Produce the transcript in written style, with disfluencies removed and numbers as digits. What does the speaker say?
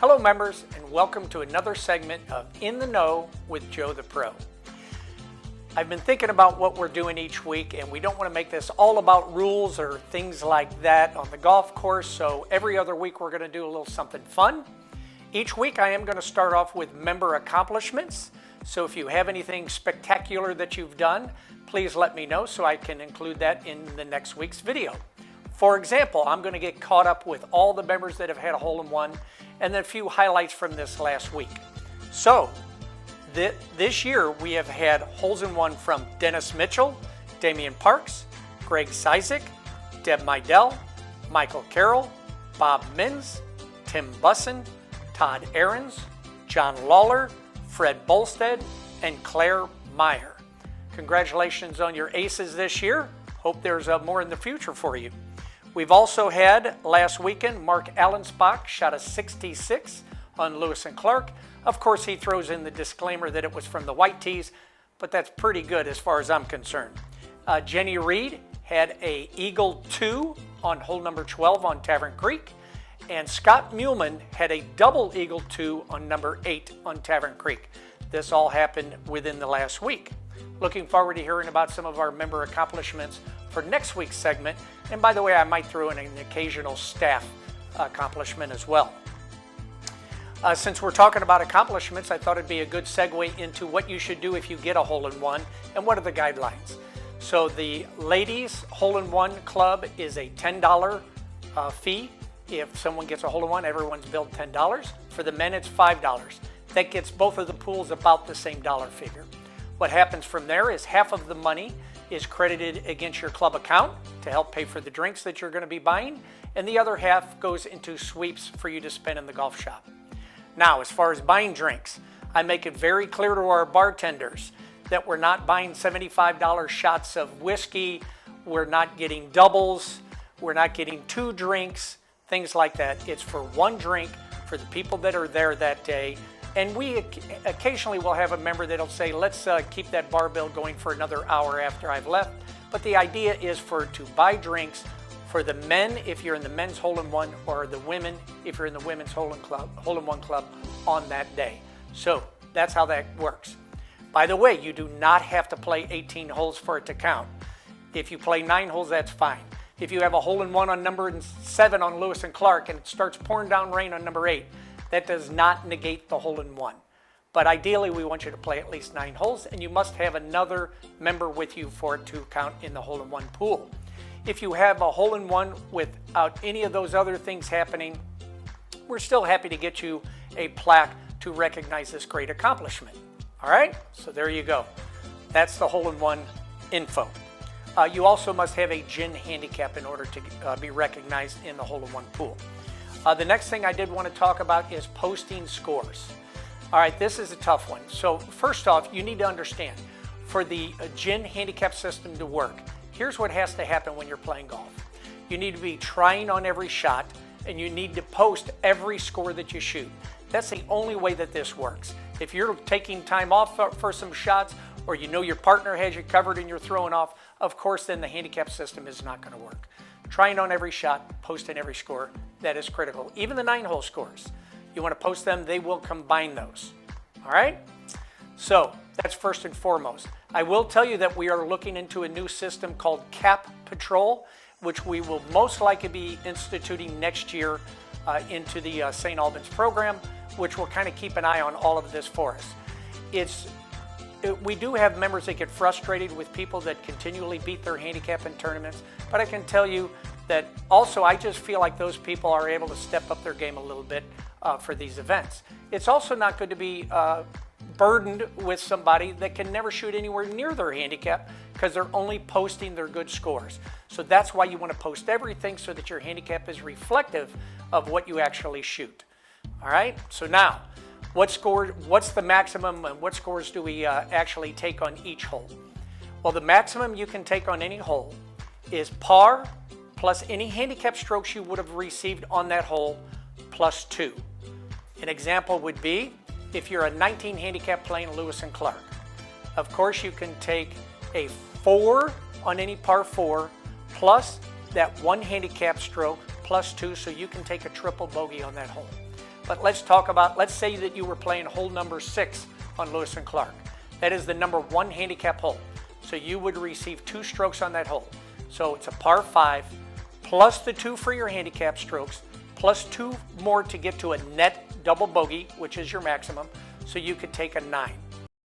Hello members, and welcome to another segment of In the Know with Joe the Pro. I've been thinking about what we're doing each week, and we don't want to make this all about rules or things like that on the golf course, so every other week we're going to do a little something fun. Each week I am going to start off with member accomplishments, so if you have anything spectacular that you've done, please let me know so I can include that in the next week's video. For example, I'm going to get caught up with all the members that have had a hole-in-one and then a few highlights from this last week. So, this year we have had holes-in-one from Dennis Mitchell, Damian Parks, Greg Cizik, Deb Meidel, Michael Carroll, Bob Mins, Tim Bussin, Todd Ahrens, John Lawler, Fred Bolstead, and Claire Meyer. Congratulations on your aces this year. Hope there's more in the future for you. We've also had, last weekend, Mark Allensbach shot a 66 on Lewis and Clark. Of course, he throws in the disclaimer that it was from the white tees, but that's pretty good as far as I'm concerned. Jenny Reed had a Eagle 2 on hole number 12 on Tavern Creek, and Scott Muhlman had a double Eagle 2 on number 8 on Tavern Creek. This all happened within the last week. Looking forward to hearing about some of our member accomplishments for next week's segment. And by the way, I might throw in an occasional staff accomplishment as well. Since we're talking about accomplishments, I thought it'd be a good segue into what you should do if you get a hole-in-one and what are the guidelines. So the ladies hole-in-one club is a $10 fee. If someone gets a hole-in-one, everyone's billed $10. For the men, it's $5. That gets both of the pools about the same dollar figure. What happens from there is half of the money is credited against your club account to help pay for the drinks that you're going to be buying, and the other half goes into sweeps for you to spend in the golf shop. Now, as far as buying drinks, I make it very clear to our bartenders that we're not buying $75 shots of whiskey, we're not getting doubles, we're not getting 2 drinks, things like that. It's for 1 drink for the people that are there that day. And we occasionally will have a member that'll say, let's keep that bar bill going for another hour after I've left. But the idea is to buy drinks for the men if you're in the men's hole-in-one, or the women if you're in the women's hole-in-one club on that day. So that's how that works. By the way, you do not have to play 18 holes for it to count. If you play 9 holes, that's fine. If you have a hole-in-one on number 7 on Lewis and Clark and it starts pouring down rain on number 8, that does not negate the hole-in-one. But ideally, we want you to play at least 9 holes, and you must have another member with you for it to count in the hole-in-one pool. If you have a hole-in-one without any of those other things happening, we're still happy to get you a plaque to recognize this great accomplishment. All right? So there you go. That's the hole-in-one info. You also must have a GHIN handicap in order to be recognized in the hole-in-one pool. The next thing I did want to talk about is posting scores. All right, this is a tough one. So first off, you need to understand, for the GHIN handicap system to work, here's what has to happen when you're playing golf. You need to be trying on every shot, and you need to post every score that you shoot. That's the only way that this works. If you're taking time off for some shots, or you know your partner has you covered and you're throwing off, of course then the handicap system is not going to work. Trying on every shot, posting every score, that is critical. Even the 9-hole scores, you want to post them, they will combine those. All right? So that's first and foremost. I will tell you that we are looking into a new system called Cap Patrol, which we will most likely be instituting next year into the St. Albans program, which will kind of keep an eye on all of this for us. We do have members that get frustrated with people that continually beat their handicap in tournaments, but I can tell you that also I just feel like those people are able to step up their game a little bit for these events. It's also not good to be burdened with somebody that can never shoot anywhere near their handicap because they're only posting their good scores. So that's why you want to post everything so that your handicap is reflective of what you actually shoot. All right, so now, what's the maximum and what scores do we actually take on each hole? Well, the maximum you can take on any hole is par plus any handicap strokes you would have received on that hole plus 2. An example would be if you're a 19 handicap playing Lewis and Clark. Of course, you can take a 4 on any par 4 plus that 1 handicap stroke plus 2, so you can take a triple bogey on that hole. But let's say that you were playing hole number 6 on Lewis and Clark. That is the number 1 handicap hole. So you would receive 2 strokes on that hole. So it's a par 5, plus the 2 for your handicap strokes, plus 2 more to get to a net double bogey, which is your maximum. So you could take a 9.